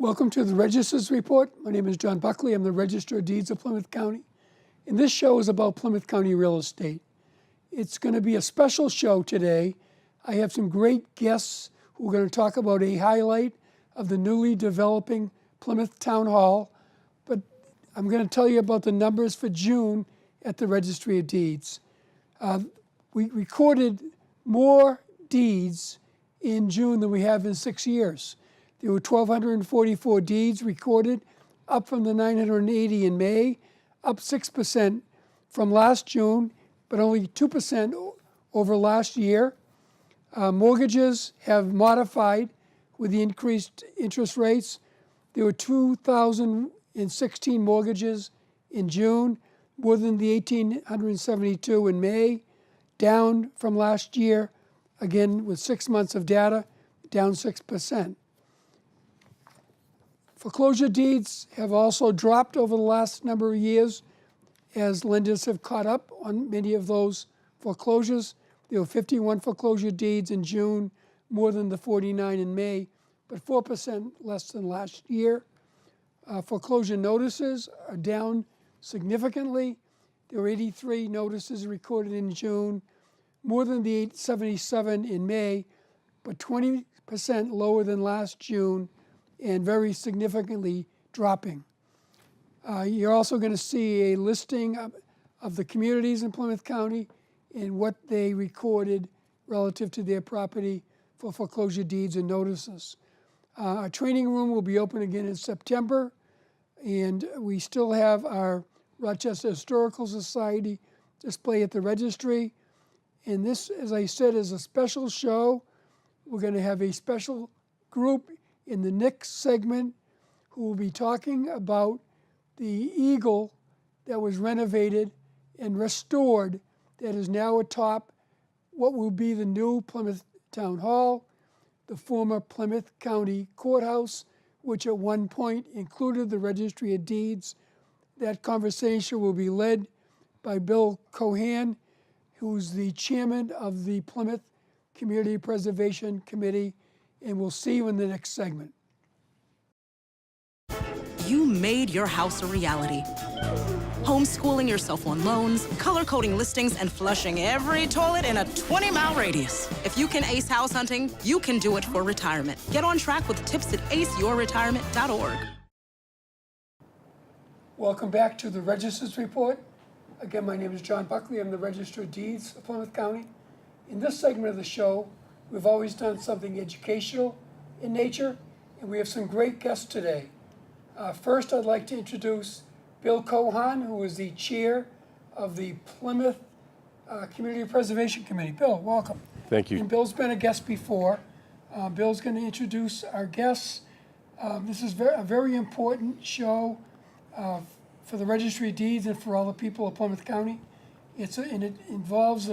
Welcome to the Register's Report. My name is John Buckley. I'm the Register of Deeds of Plymouth County. And this show is about Plymouth County real estate. It's going to be a special show today. I have some great guests who are going to talk about a highlight of the newly developing Plymouth Town Hall. But I'm going to tell you about the numbers for June at the Registry of Deeds. We recorded more deeds in June than we have in 6 years. There were 1,244 deeds recorded, up from the 980 in May, up 6% from last June, but only 2% over last year. Mortgages have modified with the increased interest rates. There were 2,016 mortgages in June, more than the 1,872 in May, down from last year, again with 6 months of data, down 6%. Foreclosure deeds have also dropped over the last number of years as lenders have caught up on many of those foreclosures. There were 51 foreclosure deeds in June, more than the 49 in May, but 4% less than last year. Foreclosure notices are down significantly. There were 83 notices recorded in June, more than the 877 in May, but 20% lower than last June, and very significantly dropping. You're also going to see a listing of the communities in Plymouth County and what they recorded relative to their property for foreclosure deeds and notices. Our training room will be open again in September, and we still have our Rochester Historical Society display at the registry. And this, as I said, is a special show. We're going to have a special group in the next segment who will be talking about the eagle that was renovated and restored that is now atop what will be the new Plymouth Town Hall, the former Plymouth County Courthouse, which at one point included the Registry of Deeds. That conversation will be led by Bill Cohan, who's the chairman of the Plymouth Community Preservation Committee, and we'll see you in the next segment. You made your house a reality. Homeschooling yourself on loans, color-coding listings, and flushing every toilet in a 20-mile radius. If you can ace house hunting, you can do it for retirement. Get on track with tips at aceyourretirement.org. Welcome back to the Register's Report. Again, my name is John Buckley. I'm the Register of Deeds of Plymouth County. In this segment of the show, we've always done something educational in nature, and we have some great guests today. First, I'd like to introduce Bill Cohan, who is the chair of the Plymouth Community Preservation Committee. Bill, welcome. Thank you. And Bill's been a guest before. Bill's going to introduce our guests. This is a very important show for the Registry of Deeds and for all the people of Plymouth County. And it involves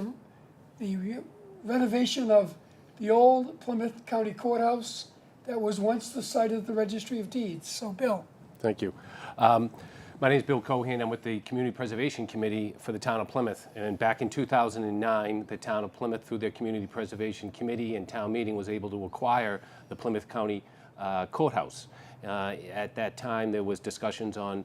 the renovation of the old Plymouth County Courthouse that was once the site of the Registry of Deeds. So, Bill. Thank you. My name is Bill Cohan. I'm with the Community Preservation Committee for the town of Plymouth. And back in 2009, the town of Plymouth, through their Community Preservation Committee and town meeting, was able to acquire the Plymouth County Courthouse. At that time, there was discussions on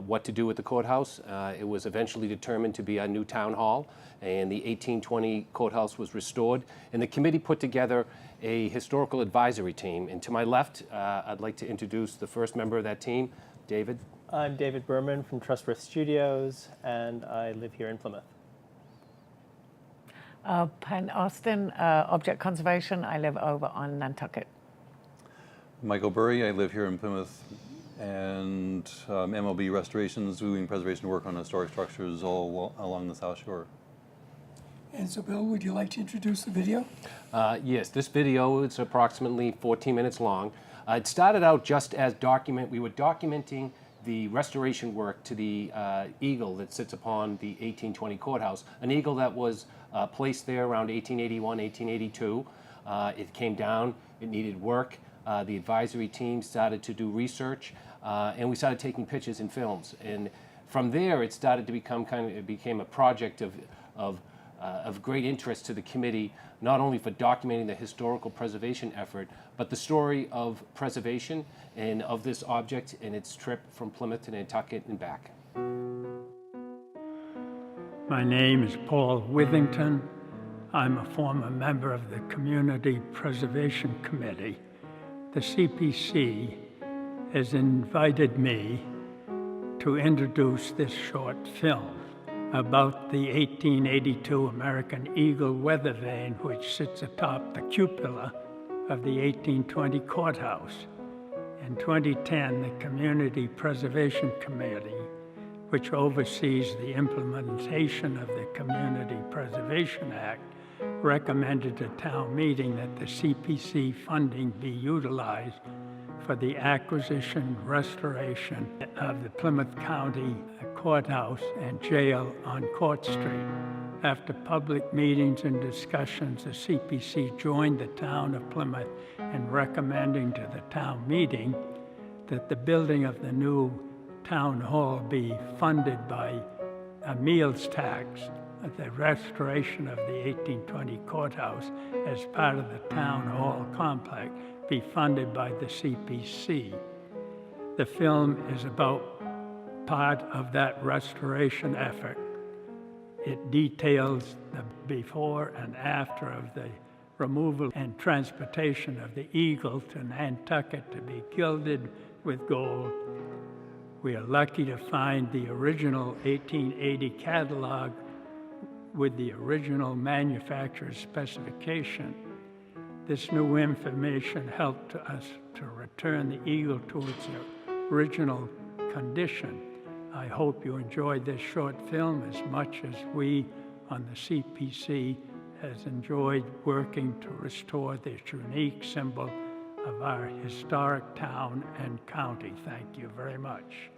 what to do with the courthouse. It was eventually determined to be our new town hall, and the 1820 courthouse was restored. And the committee put together a historical advisory team. And to my left, I'd like to introduce the first member of that team, David. I'm David Berman from Trustworth Studios, and I live here in Plymouth. Penn Austin, Object Conservation. I live over on Nantucket. Michael Burrey, I live here in Plymouth, and MLB restorations, doing preservation work on historic structures all along the South Shore. And so, Bill, would you like to introduce the video? Yes, this video is approximately 14 minutes long. It started out just as we were documenting the restoration work to the eagle that sits upon the 1820 courthouse, an eagle that was placed there around 1881, 1882. It came down, it needed work. The advisory team started to do research, and we started taking pictures and films. And from there, it started to become it became a project of of great interest to the committee, not only for documenting the historical preservation effort, but the story of preservation and of this object and its trip from Plymouth to Nantucket and back. My name is Paul Withington. I'm a former member of the Community Preservation Committee. The CPC has invited me to introduce this short film about the 1882 American Eagle weather vane, which sits atop the cupola of the 1820 courthouse. In 2010, the Community Preservation Committee, which oversees the implementation of the Community Preservation Act, recommended to town meeting that the CPC funding be utilized for the acquisition, restoration of the Plymouth County Courthouse and Jail on Court Street. After public meetings and discussions, the CPC joined the town of Plymouth in recommending to the town meeting that the building of the new town hall be funded by a meals tax. The restoration of the 1820 courthouse as part of the town hall complex be funded by the CPC. The film is about part of that restoration effort. It details the before and after of the removal and transportation of the Eagle to Nantucket to be gilded with gold. We are lucky to find the original 1880 catalog with the original manufacturer's specification. This new information helped us to return the Eagle to its original condition. I hope you enjoyed this short film as much as we on the CPC has enjoyed working to restore this unique symbol of our historic town and county. Thank you very much.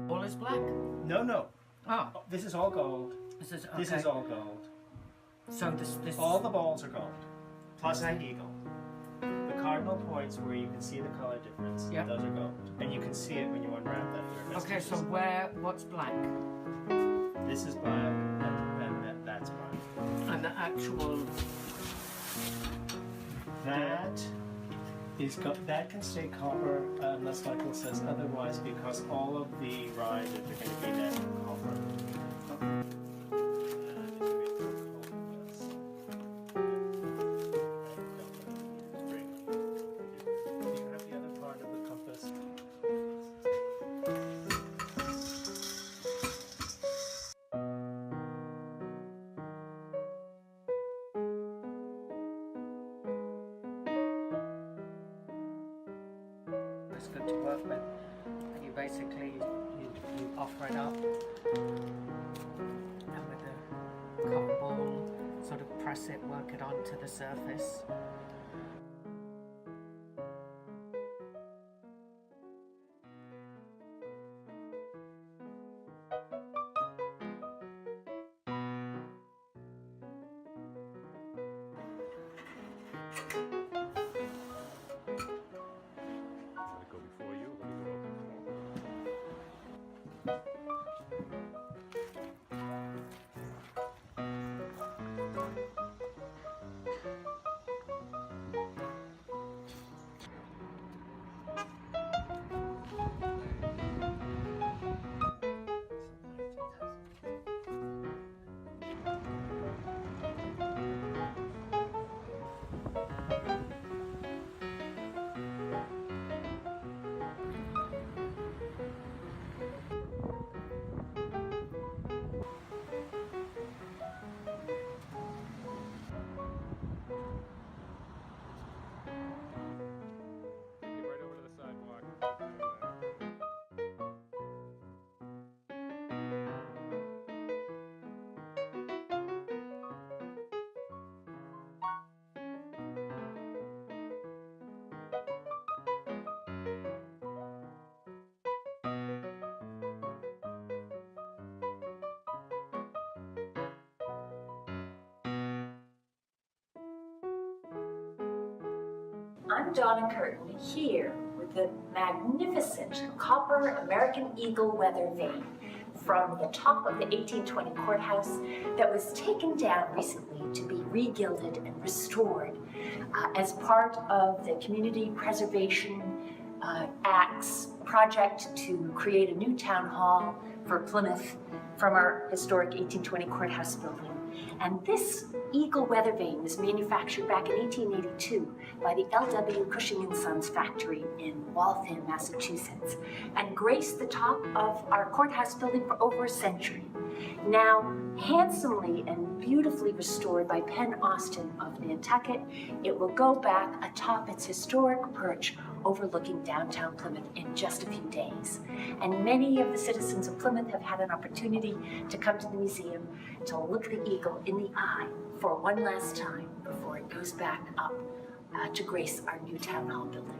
All is black. No. Oh, This is all gold. this is okay. This is all gold. So this. All the balls are gold, plus Okay. the eagle. The cardinal points where you can see the color difference, Yep. those are gold. And you can see it when you unwrap that. Okay, so what's black? This is black, and that's black. And the actual. That that can stay copper unless Michael says otherwise, because all of the riders are going to be that copper. You have the other part of the compass. It's good to work with. And you basically you offer it up, and with the cotton ball, sort of press it, work it onto the surface. I'm Donna Curtin, here with the magnificent copper American Eagle weather vane from the top of the 1820 courthouse that was taken down recently to be regilded and restored as part of the Community Preservation Act's project to create a new town hall for Plymouth from our historic 1820 courthouse building. And this Eagle weather vane was manufactured back in 1882 by the L.W. Cushing & Sons factory in Waltham, Massachusetts, and graced the top of our courthouse building for over a century. Now, handsomely and beautifully restored by Penn Austin of Nantucket, it will go back atop its historic perch overlooking downtown Plymouth in just a few days. And many of the citizens of Plymouth have had an opportunity to come to the museum to look the eagle in the eye for one last time before it goes back up to grace our new town hall building.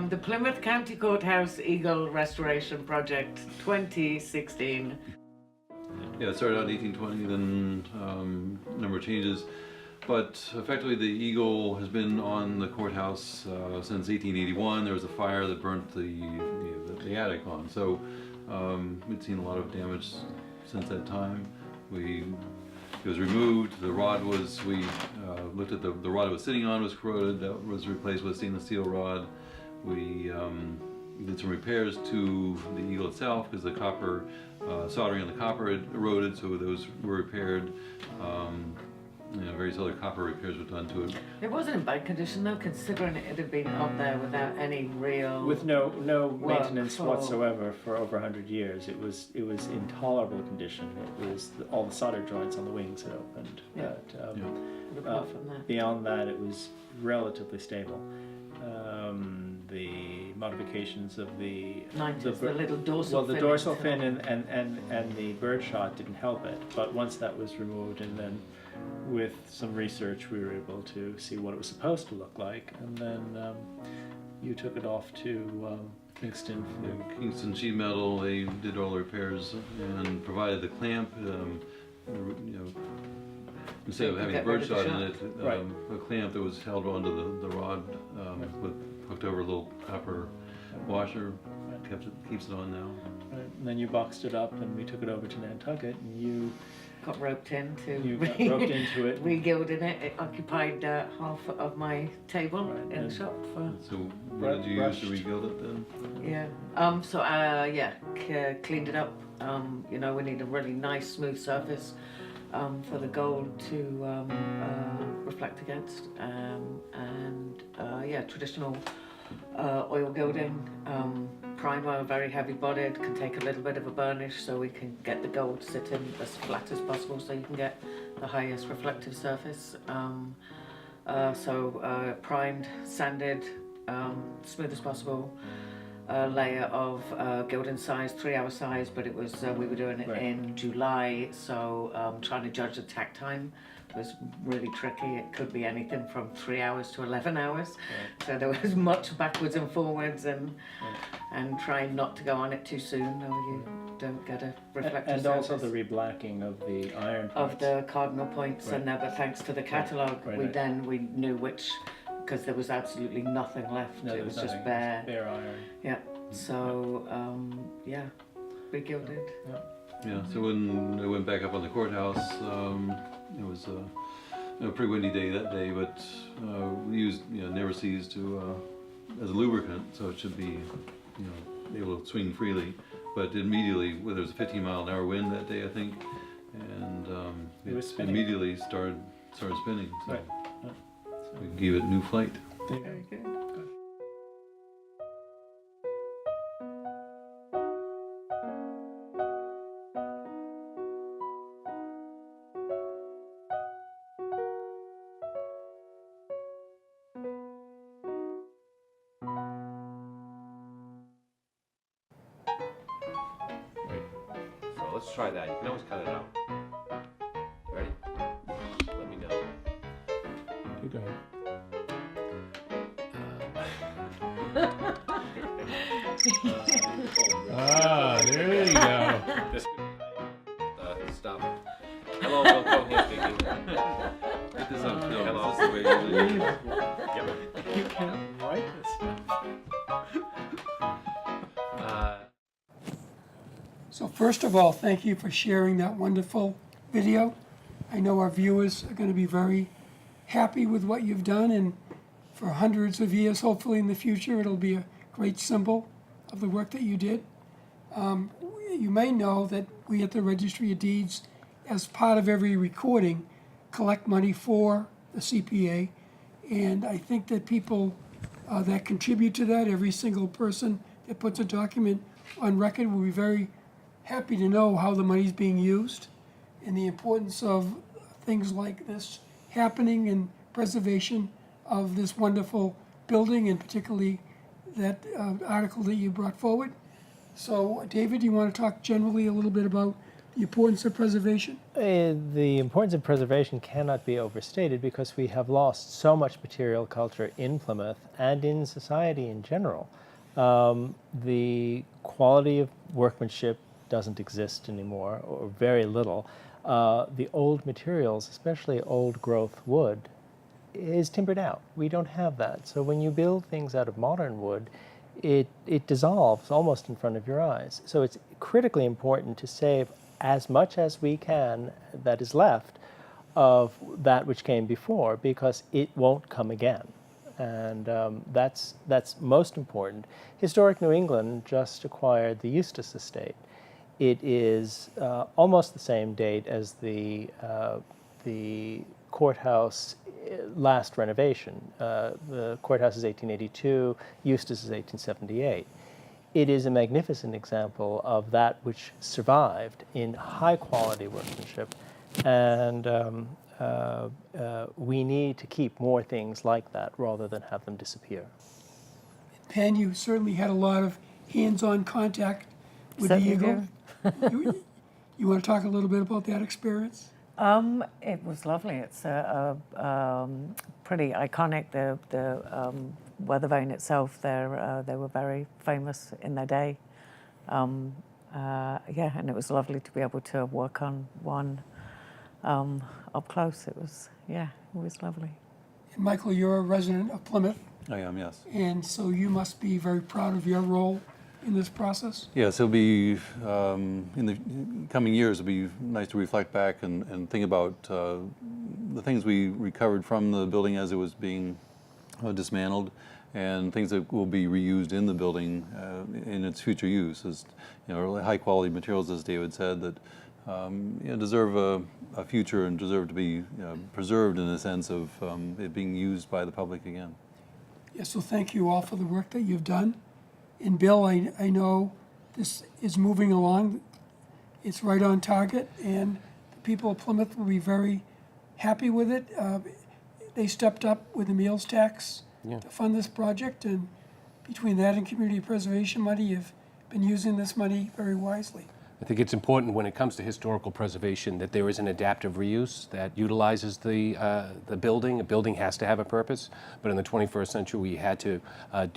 The Plymouth County Courthouse Eagle Restoration Project 2016. Yeah, it started out in 1820, then a number of changes. But effectively the Eagle has been on the courthouse since 1881. There was a fire that burnt the attic on. So we'd seen a lot of damage since that time. It was removed, the rod was, we looked at the rod it was sitting on was corroded, that was replaced with stainless steel rod. We did some repairs to the Eagle itself because the copper, soldering on the copper had eroded, so those were repaired. various other copper repairs were done to it. It wasn't in bad condition though, considering it had been up there without any real. With no Work maintenance for- whatsoever for over 100 years. It was in tolerable condition. It was all the solder joints on the wings had opened. Yeah. But apart from that. beyond that, it was relatively stable. The modifications of the 90s, the little dorsal well, the fin dorsal into- fin and the bird shot didn't help it. But once that was removed, and then with some research, we were able to see what it was supposed to look like, and then you took it off to Kingston. Kingston Sheet Metal, they did all the repairs and provided the clamp. Instead of having a Get rid bird of the shot in shot. it, Right. a clamp that was held onto the rod with hooked over a little copper washer keeps it on now. Right. And then you boxed it up, and we took it over to Nantucket, and you Got roped into. You got roped into it. Regilding it. It occupied half of my table Right, in the and- shop for. So what did you use to Brushed. rebuild it then? Yeah. Cleaned it up. We need a really nice smooth surface for the gold to reflect against. Traditional oil gilding. Primer, very heavy bodied, can take a little bit of a burnish so we can get the gold sitting as flat as possible so you can get the highest reflective surface. Primed, sanded, smooth as possible. A layer of gilding size, 3 hour size, but it was we were doing it Right. in July, so trying to judge the tack time was really tricky. It could be anything from 3 hours to 11 hours, so there was much backwards and forwards, and trying not to go on it too soon, or you don't get a reflective and surface. also the reblacking of the iron Of points. the cardinal points, Right. but thanks to the catalogue, Right. we knew which, because there was absolutely nothing left. No, It there was nothing, just bare. bare iron. Yeah. So regilded. Yeah, so when I went back up on the courthouse, it was a pretty windy day that day, but we used never seas to as a lubricant, so it should be able to swing freely. But immediately, there was a 15-mile-an-hour wind that day, I think, and It was it spinning. immediately started spinning. So Right. we gave it new flight. Very good. So let's try that. You can always cut it out. Ready? Let me know. Keep going. There you go. Just, stop. Hello, Bill Cohan speaking. Get this on film. Hello. Is this the way you usually do it? Yep. You can't write this stuff. So first of all, thank you for sharing that wonderful video. I know our viewers are going to be very happy with what you've done, and for hundreds of years, hopefully in the future, it'll be a great symbol of the work that you did. You may know that we at the Registry of Deeds, as part of every recording, collect money for the CPA, and I think that people that contribute to that, every single person that puts a document on record, will be very happy to know how the money's being used and the importance of things like this happening and preservation of this wonderful building, and particularly that article that you brought forward. So, David, do you want to talk generally a little bit about the importance of preservation? The importance of preservation cannot be overstated because we have lost so much material culture in Plymouth and in society in general. The quality of workmanship doesn't exist anymore, or very little. The old materials, especially old growth wood, is timbered out. We don't have that. So when you build things out of modern wood, it dissolves almost in front of your eyes. So it's critically important to save as much as we can that is left of that which came before, because it won't come again. And that's most important. Historic New England just acquired the Eustis Estate. It is almost the same date as the courthouse last renovation. The courthouse is 1882, Eustis is 1878. It is a magnificent example of that which survived in high quality workmanship, and we need to keep more things like that rather than have them disappear. Penn, you certainly had a lot of hands-on contact with the Eagle. You want to talk a little bit about that experience? It was lovely. It's pretty iconic. The weather vane itself, they were very famous in their day. Yeah, and it was lovely to be able to work on one up close. It was lovely. And Michael, you're a resident of Plymouth, I am, yes. and so you must be very proud of your role in this process. Yes, it'll be, in the coming years, it'll be nice to reflect back and think about the things we recovered from the building as it was being dismantled, and things that will be reused in the building in its future use. As, really high quality materials, as David said, that deserve a future and deserve to be preserved in the sense of it being used by the public again. Yes, so thank you all for the work that you've done. And Bill, I know this is moving along. It's right on target, and the people of Plymouth will be very happy with it. They stepped up with the meals tax to fund this project, and between that and community preservation money, you've been using this money very wisely. I think it's important when it comes to historical preservation that there is an adaptive reuse that utilizes the building. A building has to have a purpose, but in the 21st century we had to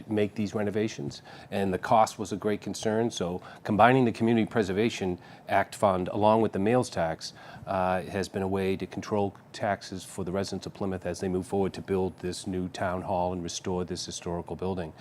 make these renovations, and the cost was a great concern. So combining the Community Preservation Act fund along with the meals tax has been a way to control taxes for the residents of Plymouth as they move forward to build this new town hall and restore this historical building.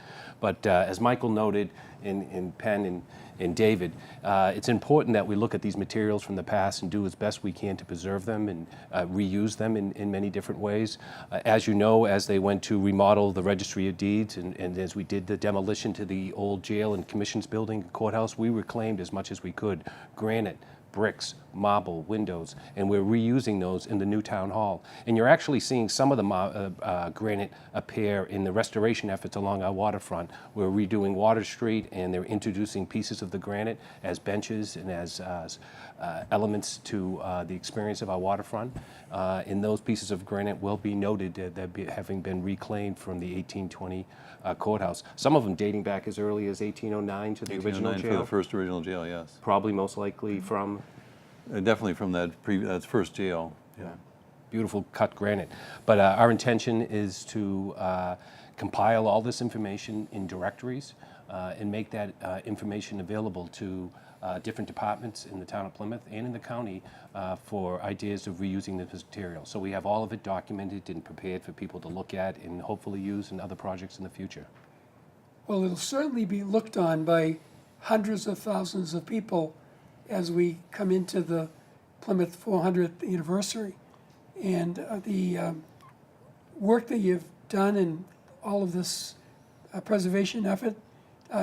But as Michael noted in Penn and David, it's important that we look at these materials from the past and do as best we can to preserve them and reuse them in many different ways. As you know, as they went to remodel the Registry of Deeds and as we did the demolition to the old jail and commissions building, courthouse, we reclaimed as much as we could granite, bricks, marble, windows, and we're reusing those in the new town hall. And you're actually seeing some of the granite appear in the restoration efforts along our waterfront. We're redoing Water Street, and they're introducing pieces of the granite as benches and as elements to the experience of our waterfront. And those pieces of granite will be noted that having been reclaimed from the 1820 courthouse. Some of them dating back as early as 1809 to the original jail. For the first original jail, yes. Probably most likely from... definitely from that first jail. Yeah. Beautiful cut granite. But our intention is to compile all this information in directories and make that information available to different departments in the town of Plymouth and in the county for ideas of reusing this material. So we have all of it documented and prepared for people to look at and hopefully use in other projects in the future. Well, it'll certainly be looked on by hundreds of thousands of people as we come into the Plymouth 400th anniversary. And the work that you've done in all of this preservation effort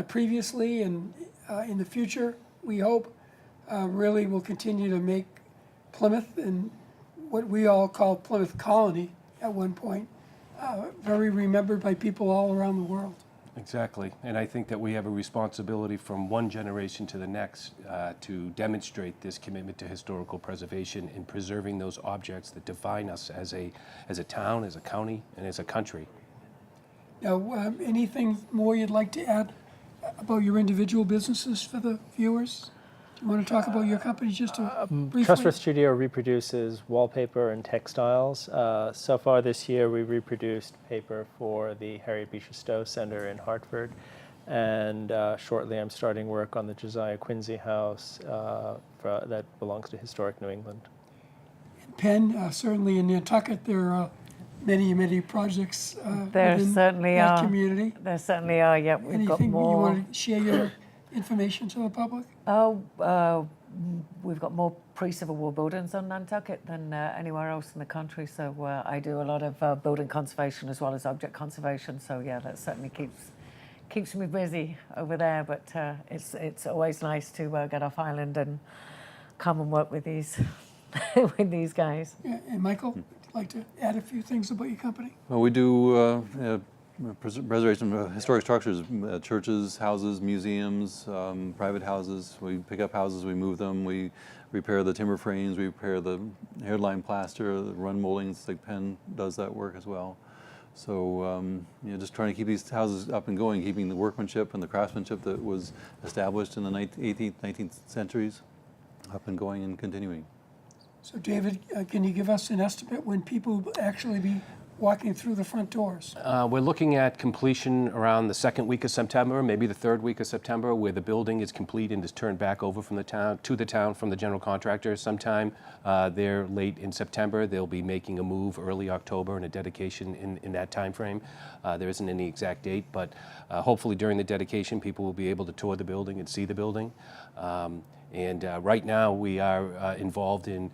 previously and in the future, we hope, really will continue to make Plymouth and what we all call Plymouth Colony at one point, very remembered by people all around the world. Exactly, and I think that we have a responsibility from one generation to the next to demonstrate this commitment to historical preservation and preserving those objects that define us as a town, as a county, and as a country. Now, anything more you'd like to add about your individual businesses for the viewers? Do you want to talk about your company just briefly? Trustworth Studio reproduces wallpaper and textiles. So far this year, we reproduced paper for the Harriet Beecher Stowe Center in Hartford, and shortly I'm starting work on the Josiah Quincy House that belongs to Historic New England. In Penn, certainly in Nantucket, there are many projects There within certainly that are. community. There certainly are. Yep, we've got Anything more. you want to share your information to the public? We've got more pre-Civil War buildings on Nantucket than anywhere else in the country. So I do a lot of building conservation as well as object conservation. So yeah, that certainly keeps me busy over there. But it's always nice to get off island and come and work with these with these guys. Yeah, and Michael, like to add a few things about your company? Well, we do preservation of historic structures, churches, houses, museums, private houses. We pick up houses, we move them, we repair the timber frames, we repair the hairline plaster, the run moldings, like Penn does that work as well. So, just trying to keep these houses up and going, keeping the workmanship and the craftsmanship that was established in the 18th, 19th centuries up and going and continuing. So David, can you give us an estimate when people will actually be walking through the front doors? We're looking at completion around the second week of September, maybe the third week of September, where the building is complete and is turned back over from the town to the town from the general contractor. Sometime there late in September, they'll be making a move early October and a dedication in that time frame. There isn't any exact date, but hopefully during the dedication, people will be able to tour the building and see the building. Right now, we are involved in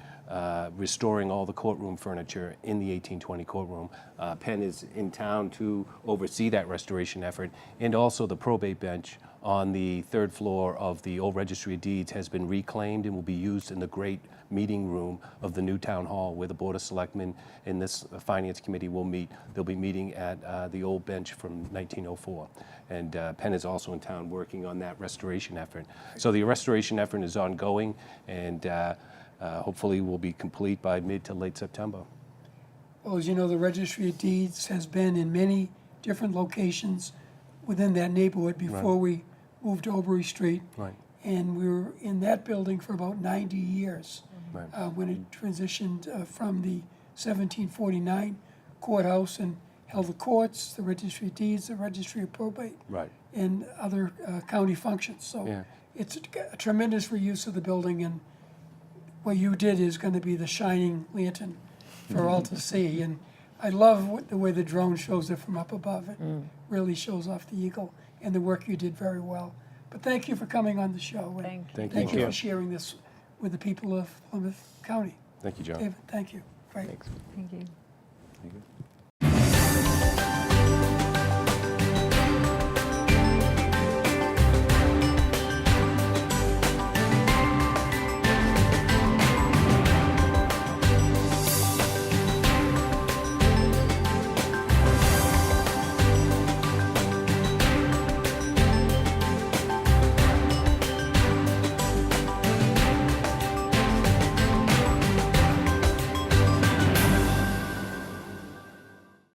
restoring all the courtroom furniture in the 1820 courtroom. Penn is in town to oversee that restoration effort, and also the probate bench on the third floor of the old Registry of Deeds has been reclaimed and will be used in the great meeting room of the new town hall, where the Board of Selectmen and this Finance Committee will meet. They'll be meeting at the old bench from 1904. And Penn is also in town working on that restoration effort. So the restoration effort is ongoing, and hopefully will be complete by mid to late September. Well, as you know, the Registry of Deeds has been in many different locations within that neighborhood before we moved to Burrey Street. Right. And we were in that building for about 90 years. Right. When it transitioned from the 1749 courthouse and held the courts, the Registry of Deeds, the Registry of Probate, Right. and other county functions. So Yeah. it's a tremendous reuse of the building, and what you did is going to be the shining lantern for all to see. And I love the way the drone shows it from up above. It really shows off the eagle, and the work you did very well. But thank you for coming on the show. And Thank you you. for sharing this with the people of Plymouth County. Thank you, John. David, thank you. Great. Thanks. Thank you. Thank you.